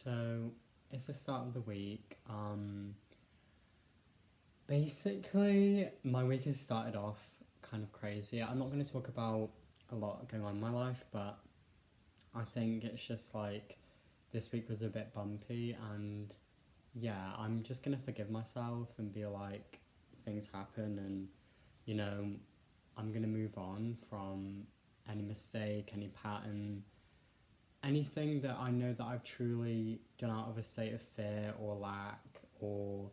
So it's the start of the week. Basically, my week has started off kind of crazy. I'm not going to talk about a lot going on in my life, but I think it's just like this week was a bit bumpy, and yeah, I'm just going to forgive myself and be like, things happen, and you know, I'm going to move on from any mistake, any pattern, anything that I know that I've truly done out of a state of fear or lack or,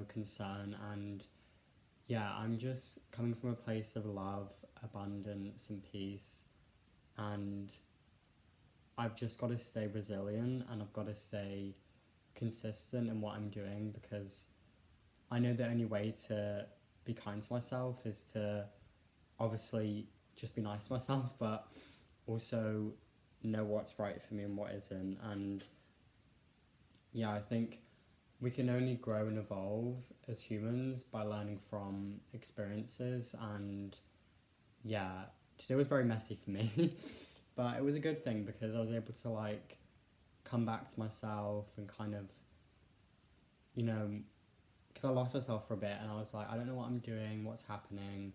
concern. And yeah, I'm just coming from a place of love, abundance, and peace. And I've just got to stay resilient and I've got to stay consistent in what I'm doing because I know the only way to be kind to myself is to obviously just be nice to myself, but also know what's right for me and what isn't. And yeah, I think we can only grow and evolve as humans by learning from experiences. And yeah, today was very messy for me, but it was a good thing because I was able to like come back to myself and kind of, you know, because I lost myself for a bit and I was like, I don't know what I'm doing, what's happening.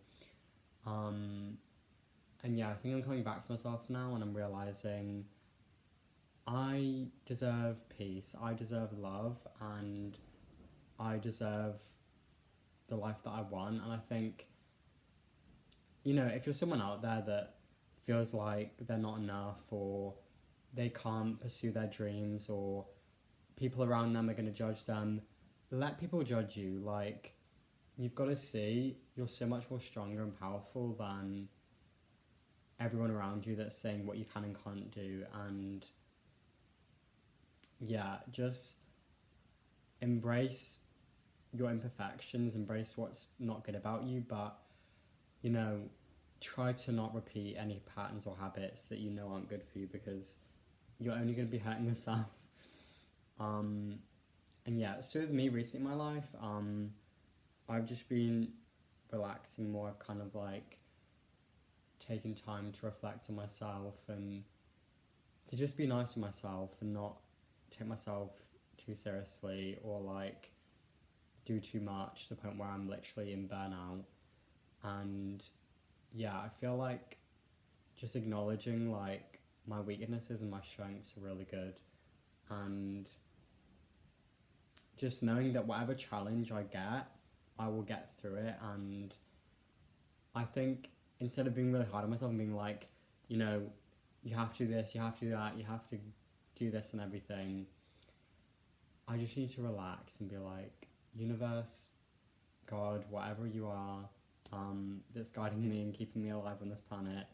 Um, and yeah, I think I'm coming back to myself now and I'm realizing I deserve peace, I deserve love, and I deserve the life that I want. And I think, if you're someone out there that feels like they're not enough or they can't pursue their dreams or people around them are going to judge them, let people judge you. Like, you've got to see you're so much more stronger and powerful than everyone around you that's saying what you can and can't do. And yeah, just embrace your imperfections, embrace what's not good about you, but you know, try to not repeat any patterns or habits that you know aren't good for you because you're only going to be hurting yourself. Um, and yeah, so with me recently in my life, I've just been relaxing more. I've kind of like taken time to reflect on myself and to just be nice to myself and not take myself too seriously or like do too much to the point where I'm literally in burnout. And yeah, I feel like just acknowledging like my weaknesses and my strengths are really good, and just knowing that whatever challenge I get, I will get through it. And I think instead of being really hard on myself and being like, you know, you have to do this, you have to do that, you have to do this and everything, I just need to relax and be like, universe, God, whatever you are, that's guiding me and keeping me alive on this planet,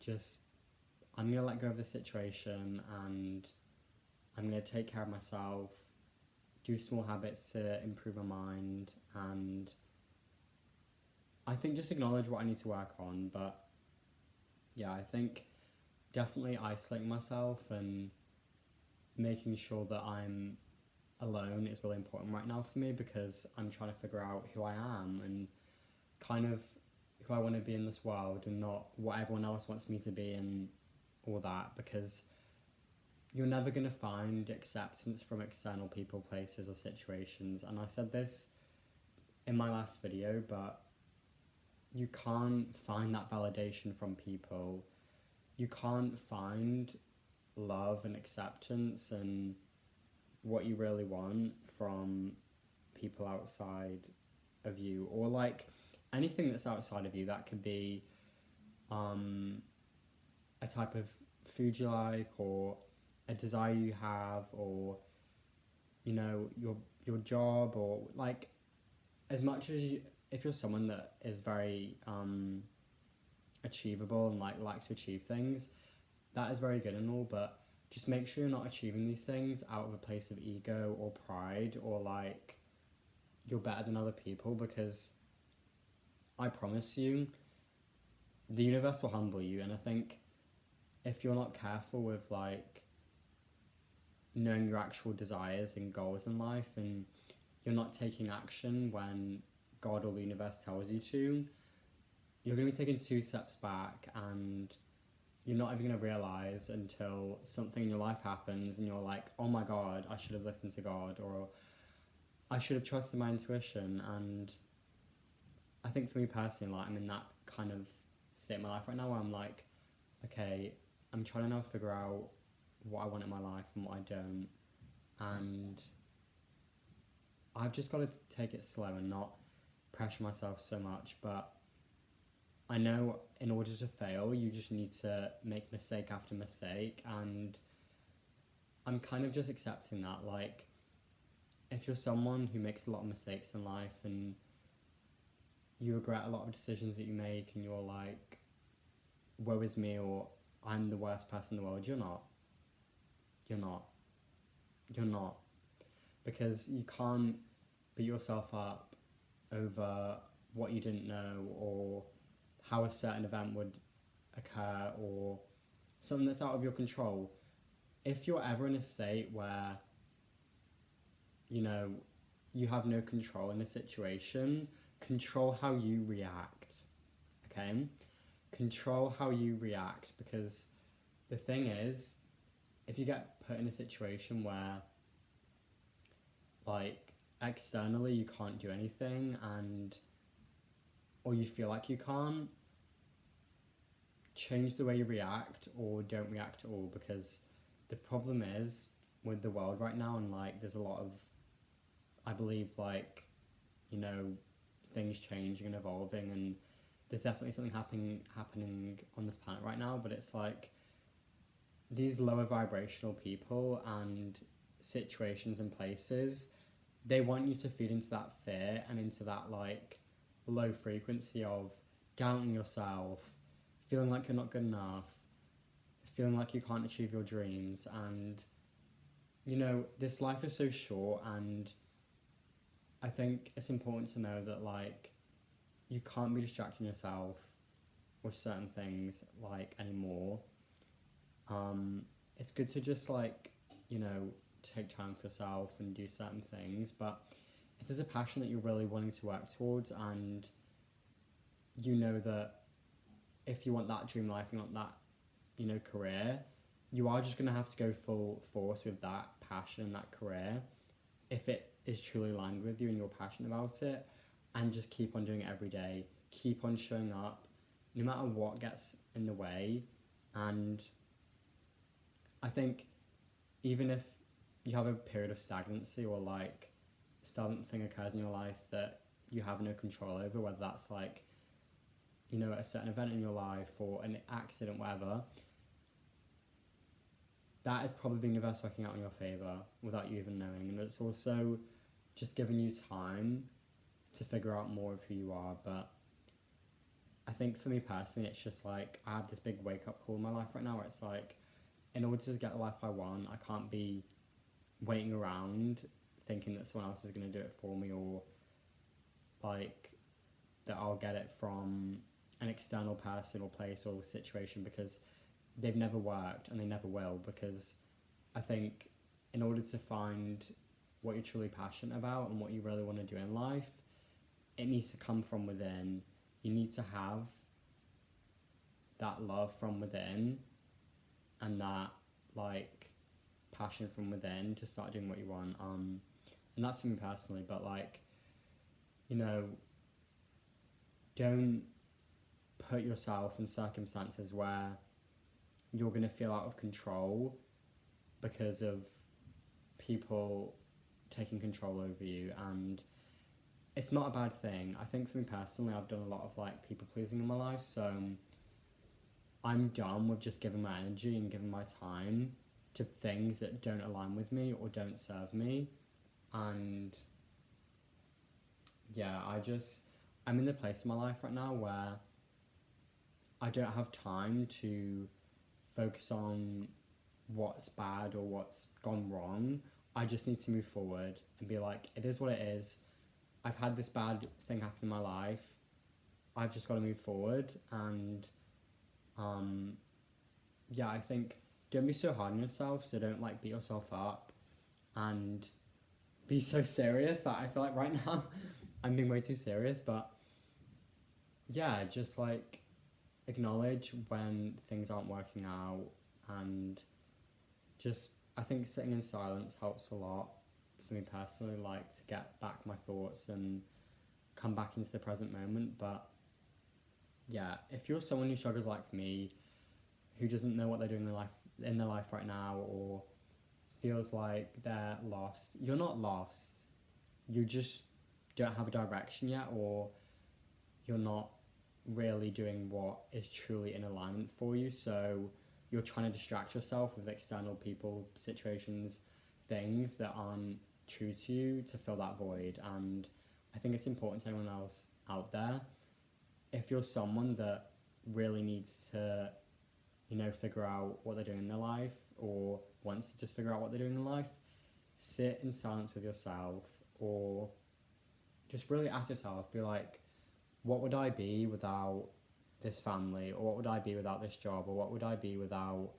just I'm gonna let go of the situation and I'm gonna take care of myself, do small habits to improve my mind, and I think just acknowledge what I need to work on. But yeah, I think definitely isolating myself and making sure that I'm alone is really important right now for me because I'm trying to figure out who I am and kind of who I want to be in this world and not what everyone else wants me to be and all that, because you're never going to find acceptance from external people, places, or situations. And I said this in my last video, but you can't find that validation from people. You can't find love and acceptance and what you really want from people outside of you, or like anything that's outside of you. That could be a type of food you like, or a desire you have, or your job, or like as much as you, if you're someone that is very achievable and like likes to achieve things, that is very good and all, but just make sure you're not achieving these things out of a place of ego or pride or like you're better than other people, because I promise you the universe will humble you. And I think if you're not careful with like knowing your actual desires and goals in life, and you're not taking action when God or the universe tells you to, you're going to be taking two steps back, and you're not even going to realize until something in your life happens and you're like, oh my God, I should have listened to God, or I should have trusted my intuition. And I think for me personally, like, I'm in that kind of state in my life right now where I'm like, okay, I'm trying to now figure out what I want in my life and what I don't. And I've just got to take it slow and not pressure myself so much. But I know in order to fail, you just need to make mistake after mistake. And I'm kind of just accepting that. Like, if you're someone who makes a lot of mistakes in life and you regret a lot of decisions that you make and you're like, woe is me, or I'm the worst person in the world, you're not. You're not. You're not. Because you can't beat yourself up over what you didn't know, or how a certain event would occur, or something that's out of your control. If you're ever in a state where, you know, you have no control in a situation, control how you react. Okay? Control how you react, because the thing is, if you get put in a situation where, like, externally you can't do anything, and or you feel like you can't, change the way you react or don't react at all. Because the problem is with the world right now, and like there's a lot of, I believe, like, you know, things changing and evolving, and there's definitely something happening on this planet right now, but it's like these lower vibrational people and situations and places, they want you to feed into that fear and into that like low frequency of doubting yourself, feeling like you're not good enough, feeling like you can't achieve your dreams. And you know, this life is so short, and I think it's important to know that, like, you can't be distracting yourself with certain things like anymore. It's good to just, like, you know, take time for yourself and do certain things, but if there's a passion that you're really wanting to work towards, and you know that if you want that dream life, you want that, you know, career, you are just going to have to go full force with that passion and that career if it is truly aligned with you and you're passionate about it, and just keep on doing it every day, keep on showing up no matter what gets in the way. And I think even if you have a period of stagnancy, or like something occurs in your life that you have no control over, whether that's like, you know, a certain event in your life or an accident, whatever, that is probably the universe working out in your favour without you even knowing. And it's also just giving you time to figure out more of who you are. But I think for me personally, it's just like I have this big wake up call in my life right now where it's like, in order to get the life I want, I can't be waiting around thinking that someone else is going to do it for me, or like that I'll get it from an external person or place or situation, because they've never worked and they never will. Because I think in order to find what you're truly passionate about and what you really want to do in life, it needs to come from within. You need to have that love from within and that like passion from within to start doing what you want. And that's for me personally. But like, you know, don't put yourself in circumstances where you're going to feel out of control because of people taking control over you. And it's not a bad thing. I think for me personally, I've done a lot of like people pleasing in my life, so I'm done with just giving my energy and giving my time to things that don't align with me or don't serve me. And yeah, I'm in the place in my life right now where I don't have time to focus on what's bad or what's gone wrong. I just need to move forward and be like, it is what it is. I've had this bad thing happen in my life. I've just got to move forward. And yeah, I think don't be so hard on yourself. So don't like beat yourself up and be so serious. Like, I feel like right now I'm being way too serious, but yeah, just like acknowledge when things aren't working out, and just, I think sitting in silence helps a lot for me personally, like to get back my thoughts and come back into the present moment. But yeah, if you're someone who struggles like me, who doesn't know what they're doing in their life right now, or feels like they're lost, you're not lost. You just don't have a direction yet, or you're not really doing what is truly in alignment for you. So you're trying to distract yourself with external people, situations, things that aren't true to you to fill that void. And I think it's important to anyone else out there, if you're someone that really needs to, figure out what they're doing in their life, or wants to just figure out what they're doing in life, sit in silence with yourself, or just really ask yourself, be like, what would I be without this family, or what would I be without this job, or what would I be without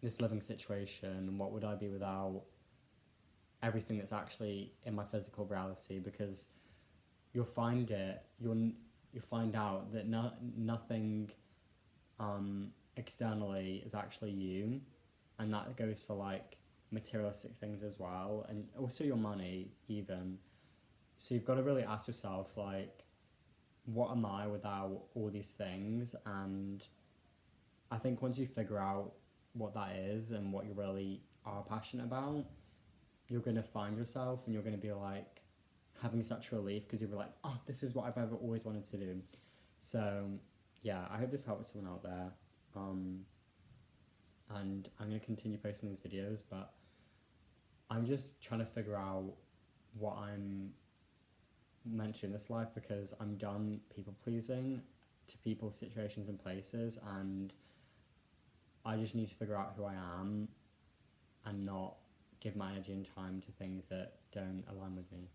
this living situation, and what would I be without everything that's actually in my physical reality? Because you'll find you find out that nothing externally is actually you, and that goes for like materialistic things as well, and also your money even. So you've got to really ask yourself, like, what am I without all these things? And I think once you figure out what that is and what you really are passionate about, you're going to find yourself, and you're going to be like having such relief, because you'll be like, oh, this is what I've ever always wanted to do. So yeah, I hope this helps someone out there. And I'm going to continue posting these videos, but I'm just trying to figure out what I'm meant to in this life, because I'm done people pleasing to people, situations, and places, and I just need to figure out who I am and not give my energy and time to things that don't align with me.